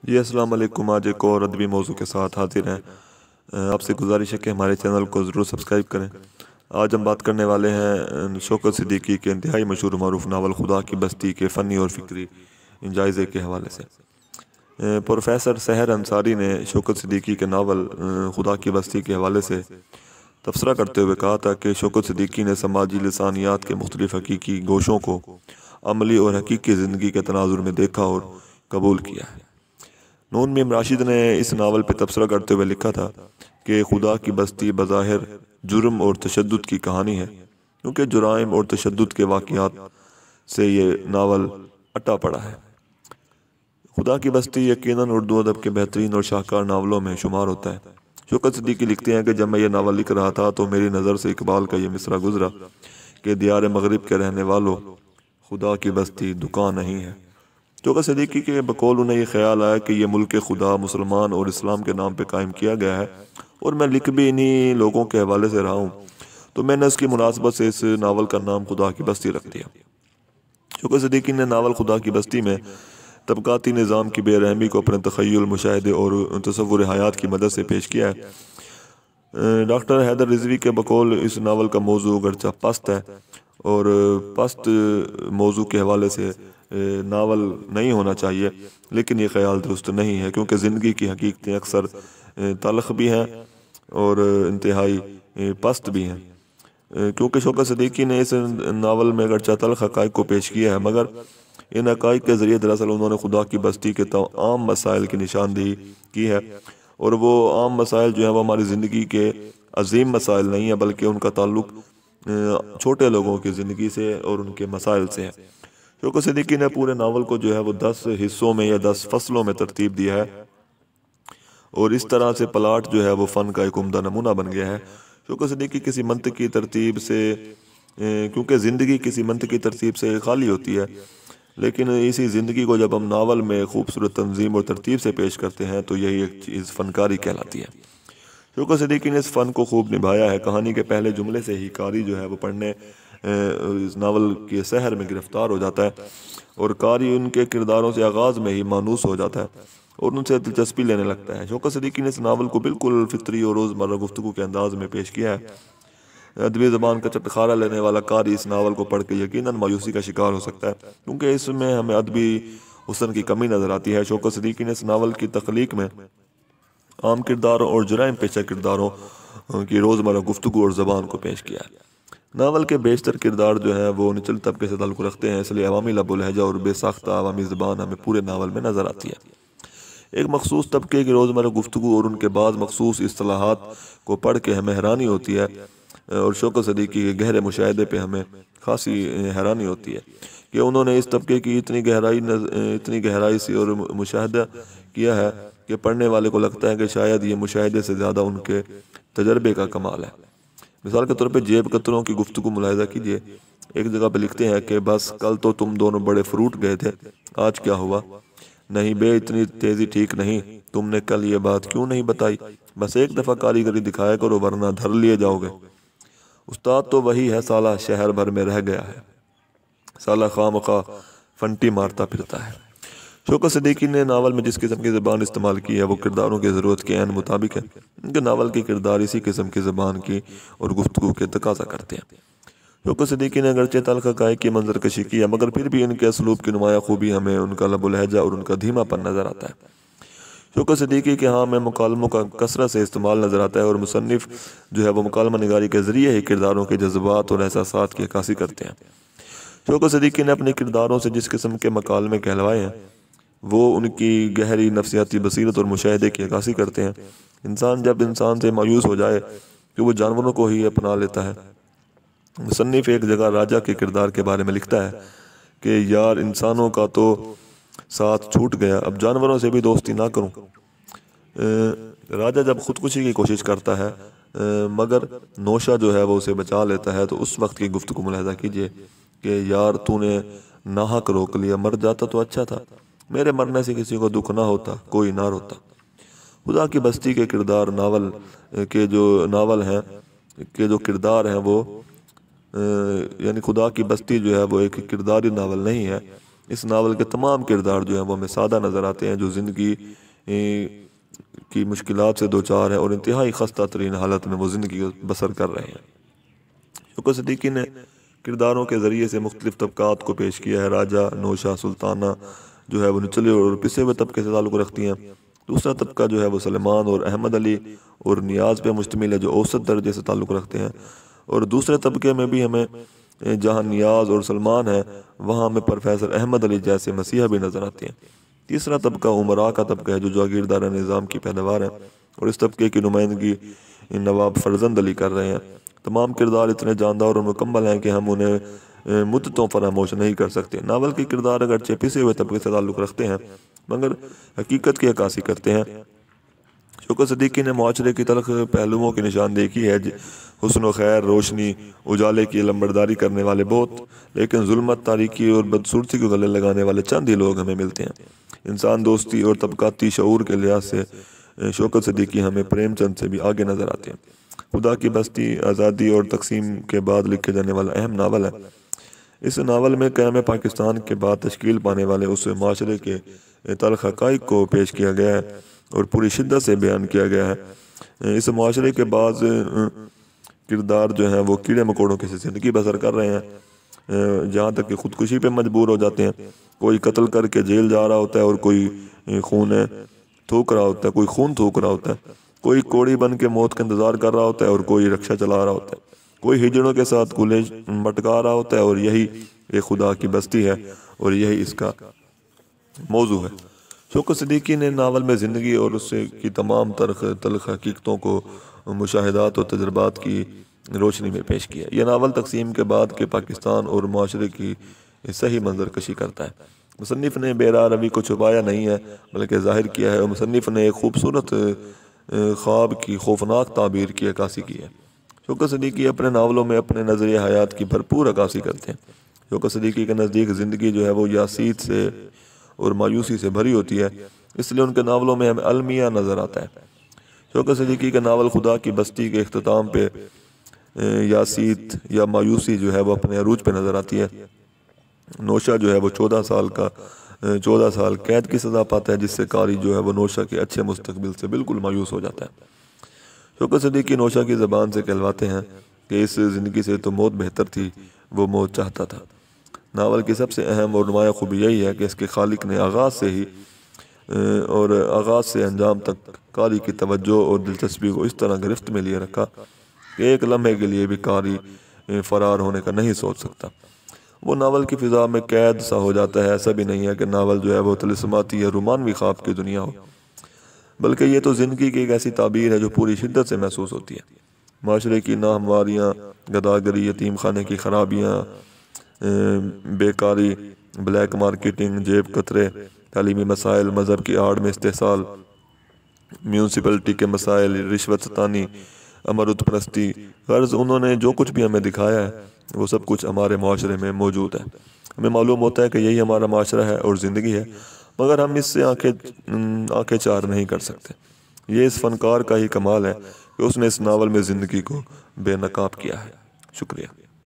جی السلام علیکم۔ آج ایک اور ادبی موضوع کے ساتھ حاضر ہیں۔ آپ سے گزارش ہے کہ ہمارے چینل کو ضرور سبسکرائب کریں۔ آج ہم بات کرنے والے ہیں شوکت صدیقی کے انتہائی مشہور و معروف ناول خدا کی بستی کے فنی اور فکری جائزے کے حوالے سے۔ پروفیسر سحر انصاری نے شوکت صدیقی کے ناول خدا کی بستی کے حوالے سے تبصرہ کرتے ہوئے کہا تھا کہ شوکت صدیقی نے سماجی لسانیات کے مختلف حقیقی گوشوں کو عملی اور حقیقی زندگی کے تناظر میں دیکھا اور قبول کیا ہے۔ نون میم راشد نے اس ناول پہ تبصرہ کرتے ہوئے لکھا تھا کہ خدا کی بستی بظاہر جرم اور تشدد کی کہانی ہے، کیونکہ جرائم اور تشدد کے واقعات سے یہ ناول اٹا پڑا ہے۔ خدا کی بستی یقیناً اردو ادب کے بہترین اور شاہکار ناولوں میں شمار ہوتا ہے۔ شوکت صدیقی لکھتے ہیں کہ جب میں یہ ناول لکھ رہا تھا تو میری نظر سے اقبال کا یہ مصرع گزرا کہ دیار مغرب کے رہنے والوں، خدا کی بستی دکان نہیں ہے۔ شوکت صدیقی کے بقول انہیں یہ خیال آیا کہ یہ ملک خدا مسلمان اور اسلام کے نام پہ قائم کیا گیا ہے اور میں لکھ بھی انہی لوگوں کے حوالے سے رہا ہوں، تو میں نے اس کی مناسبت سے اس ناول کا نام خدا کی بستی رکھ دیا۔ شوکت صدیقی نے ناول خدا کی بستی میں طبقاتی نظام کی بے رحمی کو اپنے تخیل، مشاہدے اور تصور حیات کی مدد سے پیش کیا ہے۔ ڈاکٹر حیدر رضوی کے بقول اس ناول کا موضوع اگرچہ پست ہے اور پست موضوع کے حوالے سے ناول نہیں ہونا چاہیے، لیکن یہ خیال درست نہیں ہے، کیونکہ زندگی کی حقیقتیں اکثر تلخ بھی ہیں اور انتہائی پست بھی ہیں۔ کیونکہ شوکت صدیقی نے اس ناول میں اگرچہ تلخ حقائق کو پیش کیا ہے، مگر ان حقائق کے ذریعے دراصل انہوں نے خدا کی بستی کے عام مسائل کی نشاندہی کی ہے، اور وہ عام مسائل جو ہیں وہ ہماری زندگی کے عظیم مسائل نہیں ہیں، بلکہ ان کا تعلق چھوٹے لوگوں کی زندگی سے اور ان کے مسائل سے ہے۔ شوکت صدیقی نے پورے ناول کو جو ہے وہ 10 حصوں میں یا 10 فصلوں میں ترتیب دیا ہے، اور اس طرح سے پلاٹ جو ہے وہ فن کا ایک عمدہ نمونہ بن گیا ہے۔ شوکت صدیقی کسی منطقی ترتیب سے کیونکہ زندگی کسی منطقی ترتیب سے خالی ہوتی ہے، لیکن اسی زندگی کو جب ہم ناول میں خوبصورت تنظیم اور ترتیب سے پیش کرتے ہیں تو یہی ایک چیز فنکاری کہلاتی ہے۔ شوکت صدیقی نے اس فن کو خوب نبھایا ہے۔ کہانی کے پہلے جملے سے ہی قاری جو ہے وہ پڑھنے اس ناول کے سحر میں گرفتار ہو جاتا ہے، اور قاری ان کے کرداروں سے آغاز میں ہی مانوس ہو جاتا ہے اور ان سے دلچسپی لینے لگتا ہے۔ شوکت صدیقی نے اس ناول کو بالکل فطری اور روزمرہ گفتگو کے انداز میں پیش کیا ہے۔ ادبی زبان کا چٹخارا لینے والا قاری اس ناول کو پڑھ کے یقیناً مایوسی کا شکار ہو سکتا ہے، کیونکہ اس میں ہمیں ادبی حسن کی کمی نظر آتی ہے۔ شوکت صدیقی نے اس ناول کی تخلیق میں عام کرداروں اور جرائم پیشہ کرداروں کی روزمرہ گفتگو اور زبان کو پیش کیا ہے۔ ناول کے بیشتر کردار جو ہیں وہ نچلے طبقے سے تعلق رکھتے ہیں، اس لیے عوامی لب و لہجہ اور بے ساختہ عوامی زبان ہمیں پورے ناول میں نظر آتی ہے۔ ایک مخصوص طبقے کی روزمرہ گفتگو اور ان کے بعض مخصوص اصطلاحات کو پڑھ کے ہمیں حیرانی ہوتی ہے، اور شوکت صدیقی کے گہرے مشاہدے پہ ہمیں خاصی حیرانی ہوتی ہے کہ انہوں نے اس طبقے کی اتنی گہرائی سے اور مشاہدہ کیا ہے کہ پڑھنے والے کو لگتا ہے کہ شاید یہ مشاہدے سے زیادہ ان کے تجربے کا کمال ہے۔ مثال کے طور پہ جیب کتروں کی گفتگو ملاحظہ کیجیے۔ ایک جگہ پہ لکھتے ہیں کہ بس کل تو تم دونوں بڑے فروٹ گئے تھے، آج کیا ہوا؟ نہیں بے اتنی تیزی ٹھیک نہیں، تم نے کل یہ بات کیوں نہیں بتائی؟ بس ایک دفعہ کاریگری دکھایا کرو ورنہ دھر لیے جاؤ گے۔ استاد تو وہی ہے، سالہ شہر بھر میں رہ گیا ہے، سالہ خواہ مخواہ فنٹی مارتا پھرتا ہے۔ شوکت صدیقی نے ناول میں جس قسم کی زبان استعمال کی ہے وہ کرداروں کی ضرورت کے عین مطابق ہے، کیونکہ ناول کے کردار اسی قسم کی زبان کی اور گفتگو کے تقاضا کرتے ہیں۔ شوکت صدیقی نے اگرچہ تلخ حقائق کی منظر کشی کی ہے، مگر پھر بھی ان کے اسلوب کی نمایاں خوبی ہمیں ان کا لب و لہجہ اور ان کا دھیما پن نظر آتا ہے۔ شوکت صدیقی کے ہاں میں مکالموں کا کثرت سے استعمال نظر آتا ہے، اور مصنف جو ہے وہ مکالمہ نگاری کے ذریعے ہی کرداروں کے جذبات اور احساسات کی عکاسی کرتے ہیں۔ شوکت صدیقی نے اپنے کرداروں سے جس قسم کے مکالمے کہلوائے ہیں وہ ان کی گہری نفسیاتی بصیرت اور مشاہدے کی عکاسی کرتے ہیں۔ انسان جب انسان سے مایوس ہو جائے کہ وہ جانوروں کو ہی اپنا لیتا ہے۔ مصنف ایک جگہ راجہ کے کردار کے بارے میں لکھتا ہے کہ یار انسانوں کا تو ساتھ چھوٹ گیا، اب جانوروں سے بھی دوستی نہ کروں۔ راجہ جب خودکشی کی کوشش کرتا ہے مگر نوشہ جو ہے وہ اسے بچا لیتا ہے، تو اس وقت کی گفتگو ملاحظہ کیجیے کہ یار تو نے ناحق روک لیا، مر جاتا تو اچھا تھا، میرے مرنے سے کسی کو دکھ نہ ہوتا، کوئی نہ روتا۔ خدا کی بستی کے کردار ناول کے جو کردار ہیں وہ یعنی خدا کی بستی جو ہے وہ ایک کرداری ناول نہیں ہے، اس ناول کے تمام کردار جو ہیں وہ ہمیں سادہ نظر آتے ہیں، جو زندگی کی مشکلات سے دوچار ہے اور انتہائی خستہ ترین حالت میں وہ زندگی بسر کر رہے ہیں۔ شوکت صدیقی نے کرداروں کے ذریعے سے مختلف طبقات کو پیش کیا ہے۔ راجہ، نوشہ، سلطانہ جو ہے وہ نچلے اور پسے ہوئے طبقے سے تعلق رکھتی ہیں۔ دوسرا طبقہ جو ہے وہ سلیمان اور احمد علی اور نیاز پہ مشتمل ہے، جو اوسط درجے سے تعلق رکھتے ہیں، اور دوسرے طبقے میں بھی ہمیں جہاں نیاز اور سلمان ہے وہاں ہمیں پروفیسر احمد علی جیسے مسیحا بھی نظر آتے ہیں۔ تیسرا طبقہ عمراء کا طبقہ ہے، جو جاگیردار نظام کی پیداوار ہے، اور اس طبقے کی نمائندگی نواب فرزند علی کر رہے ہیں۔ تمام کردار اتنے جاندار اور مکمل ہیں کہ ہم انہیں مدتوں فراموش نہیں کر سکتے۔ ناول کے کردار اگرچہ پسے ہوئے طبقے سے تعلق رکھتے ہیں مگر حقیقت کی عکاسی کرتے ہیں۔ شوکت صدیقی نے معاشرے کی تلخ پہلوؤں کی نشاندہی کی ہے۔ حسن و خیر، روشنی، اجالے کی لمبرداری کرنے والے بہت، لیکن ظلمت، تاریکی اور بدصورتی کو گلے لگانے والے چند ہی لوگ ہمیں ملتے ہیں۔ انسان دوستی اور طبقاتی شعور کے لحاظ سے شوکت صدیقی ہمیں پریم چند سے بھی آگے نظر آتے ہیں۔ خدا کی بستی آزادی اور تقسیم کے بعد لکھے جانے والا اہم ناول ہے۔ اس ناول میں قیام پاکستان کے بعد تشکیل پانے والے اس معاشرے کے تلخ حقائق کو پیش کیا گیا ہے اور پوری شدت سے بیان کیا گیا ہے۔ اس معاشرے کے بعض کردار جو ہیں وہ کیڑے مکوڑوں کی زندگی بسر کر رہے ہیں، جہاں تک کہ خودکشی پہ مجبور ہو جاتے ہیں۔ کوئی قتل کر کے جیل جا رہا ہوتا ہے اور کوئی خون تھوک رہا ہوتا ہے، کوئی خون تھوک رہا ہوتا ہے، کوئی کوڑی بن کے موت کا انتظار کر رہا ہوتا ہے اور کوئی رکشہ چلا رہا ہوتا ہے، کوئی ہجڑوں کے ساتھ کولے مٹکا رہا ہوتا ہے، اور یہی ایک خدا کی بستی ہے اور یہی اس کا موضوع ہے۔ شوکت صدیقی نے ناول میں زندگی اور اس کی تمام تلخ حقیقتوں کو مشاہدات اور تجربات کی روشنی میں پیش کیا۔ یہ ناول تقسیم کے بعد کے پاکستان اور معاشرے کی صحیح منظر کشی کرتا ہے۔ مصنف نے بے راہ روی کو چھپایا نہیں ہے بلکہ ظاہر کیا ہے، اور مصنف نے ایک خوبصورت خواب کی خوفناک تعبیر کی عکاسی کی ہے۔ شوکت صدیقی اپنے ناولوں میں اپنے نظریہ حیات کی بھرپور عکاسی کرتے ہیں۔ شوکت صدیقی کے نزدیک زندگی جو ہے وہ یاسیت سے اور مایوسی سے بھری ہوتی ہے، اس لیے ان کے ناولوں میں ہمیں المیہ نظر آتا ہے۔ شوکت صدیقی کا ناول خدا کی بستی کے اختتام پہ یاسیت یا مایوسی جو ہے وہ اپنے عروج پہ نظر آتی ہے۔ نوشہ جو ہے وہ 14 سال قید کی سزا پاتا ہے، جس سے قاری جو ہے وہ نوشہ کے اچھے مستقبل سے بالکل مایوس ہو جاتا ہے۔ شوکت صدیقی نوشہ کی زبان سے کہلواتے ہیں کہ اس زندگی سے تو موت بہتر تھی، وہ موت چاہتا تھا۔ ناول کی سب سے اہم اور نمایاں خوبی یہی ہے کہ اس کے خالق نے آغاز سے انجام تک قاری کی توجہ اور دلچسپی کو اس طرح گرفت میں لیے رکھا کہ ایک لمحے کے لیے بھی قاری فرار ہونے کا نہیں سوچ سکتا۔ وہ ناول کی فضا میں قید سا ہو جاتا ہے۔ ایسا بھی نہیں ہے کہ ناول جو ہے وہ طلسماتی یا رومانوی خواب کی دنیا ہو، بلکہ یہ تو زندگی کی ایک ایسی تعبیر ہے جو پوری شدت سے محسوس ہوتی ہے۔ معاشرے کی ناہمواریاں، گداگری، یتیم خانے کی خرابیاں، بیکاری، بلیک مارکیٹنگ، جیب کترے، تعلیمی مسائل، مذہب کی آڑ میں استحصال، میونسپلٹی کے مسائل، رشوت ستانی، امرت پرستی، غرض انہوں نے جو کچھ بھی ہمیں دکھایا ہے وہ سب کچھ ہمارے معاشرے میں موجود ہے۔ ہمیں معلوم ہوتا ہے کہ یہی ہمارا معاشرہ ہے اور زندگی ہے، مگر ہم اس سے آنکھیں چار نہیں کر سکتے۔ یہ اس فنکار کا ہی کمال ہے کہ اس نے اس ناول میں زندگی کو بے نقاب کیا ہے۔ شکریہ۔